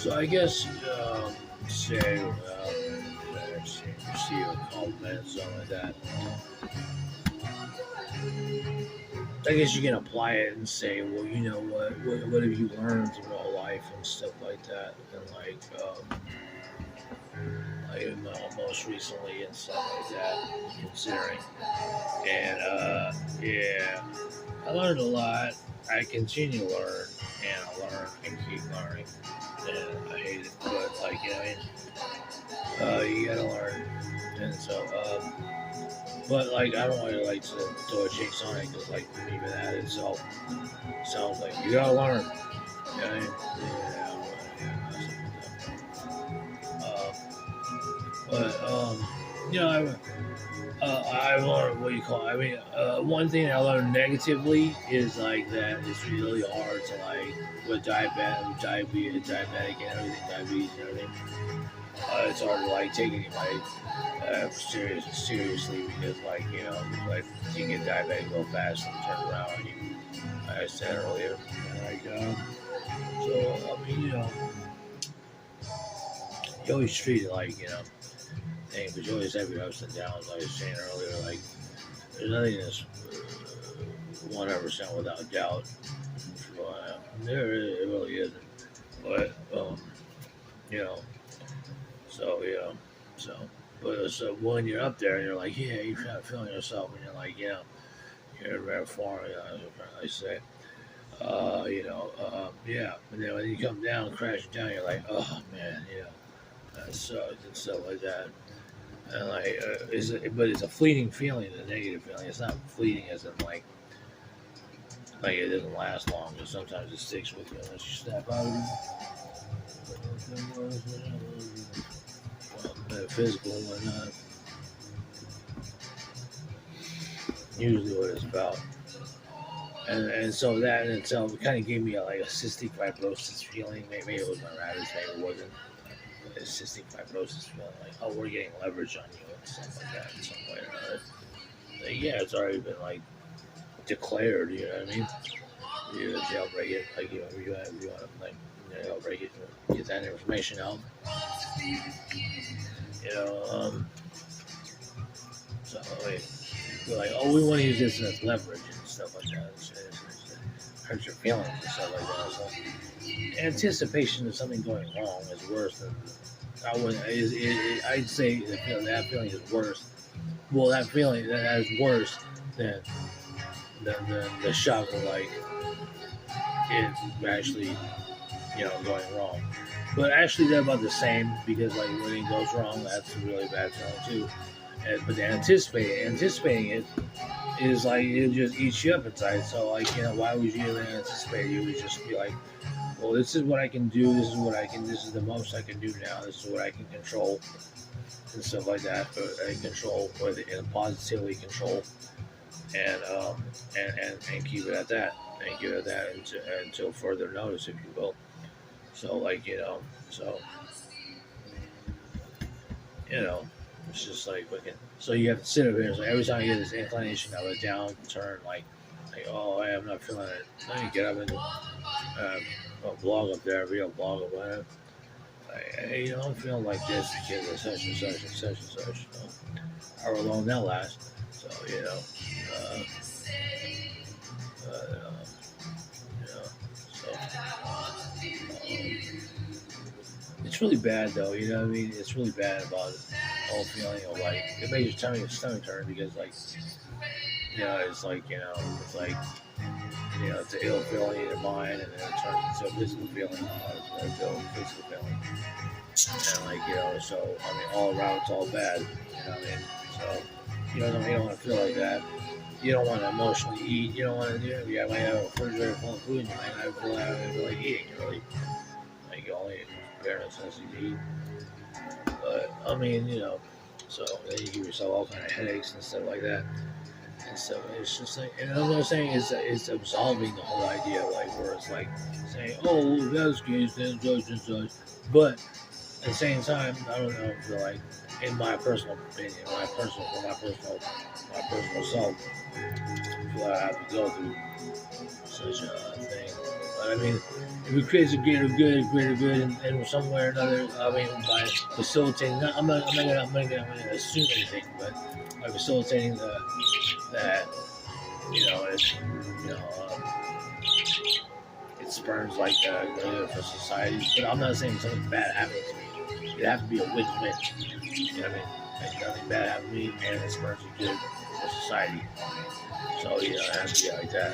So I guess say receive a compliment, something like that. I guess you can apply it and say, well, you know what have you learned throughout life and stuff like that, and most recently and stuff like that, considering. And yeah, I learned a lot. I continue to learn, and I learn and keep learning. And I hate it, but you gotta learn. And so, but I don't really like to throw a jinx on it because even that itself sounds like you gotta learn. Yeah, uh, but I learned what you call. One thing I learned negatively is that it's really hard to with diabetic and everything, diabetes and everything. It's hard to take anybody seriously because you get diabetic real fast and turn around. I said earlier, so you always treat it thing, but you always have your ups and downs. Like I was saying earlier, there's nothing that's 100% without doubt. There it really isn't. But you know, so yeah, so so when you're up there and you're you're kind of feeling yourself, and you're you're in rare form, I say. Yeah, and then when you come down, crashing down, you're oh man, that sucks and stuff like that. And but it's a fleeting feeling, a negative feeling. It's not fleeting as in it doesn't last long. Because sometimes it sticks with you unless you snap out of it. Metaphysical and whatnot. Usually, what it's about. And so that in itself kind of gave me a cystic fibrosis feeling. Maybe it was my rabbits, maybe it wasn't. A cystic fibrosis feeling we're getting leverage on you and stuff like that in some way or another. Yeah, it's already been declared, you know what I mean? You jailbreak it, you want to jailbreak it, get that information out. So we're we want to use this as leverage and stuff like that. It hurts your feelings and stuff like that. So anticipation of something going wrong is worse than I'd say that feeling is worse. Well, that feeling that is worse than the shock of it actually going wrong. But actually, they're about the same because when it goes wrong, that's a really bad feeling too. But anticipating it is it just eats you up inside. So why would you even anticipate it? You would just be well, this is what I can do. This is the most I can do now. This is what I can control and stuff like that. I control, and positively control, and keep it at that, and keep it at that until further notice, if you will. So it's just wicked. So you have to sit over here. So every time you get this inclination of a down turn, oh, I'm not feeling it. Then you get up and a blog up there, real blog or whatever. I'm feeling like this because of such and such and such and such. How long that lasts. So it's really bad though. You know what I mean? It's really bad about the whole feeling of it makes your stomach turn because it's it's it's an ill feeling in your mind, and then it turns into a physical feeling. It's a physical feeling, and so all around it's all bad. You know what I mean? So you don't want to feel like that. You don't want to emotionally eat. You don't want to do it. You might have a refrigerator full of food, and you might not feel like eating. Really, only bare necessity to eat. But so then you give yourself all kind of headaches and stuff like that. And so it's just and I'm not saying it's absolving the whole idea, where it's saying, oh, that's good, then such and such. But at the same time, I don't know, I feel in my personal opinion, my personal self, I feel I have to go through such a thing. But if it creates a greater good, and some way or another, I mean, by facilitating, I'm not gonna assume anything, but by facilitating that, it's, you know, it spurns like good for society. But I'm not saying something bad happening to me. It has to be a win-win. You know what I mean? Like nothing bad happened to me, and it spurns a good for society. So it has to be like that.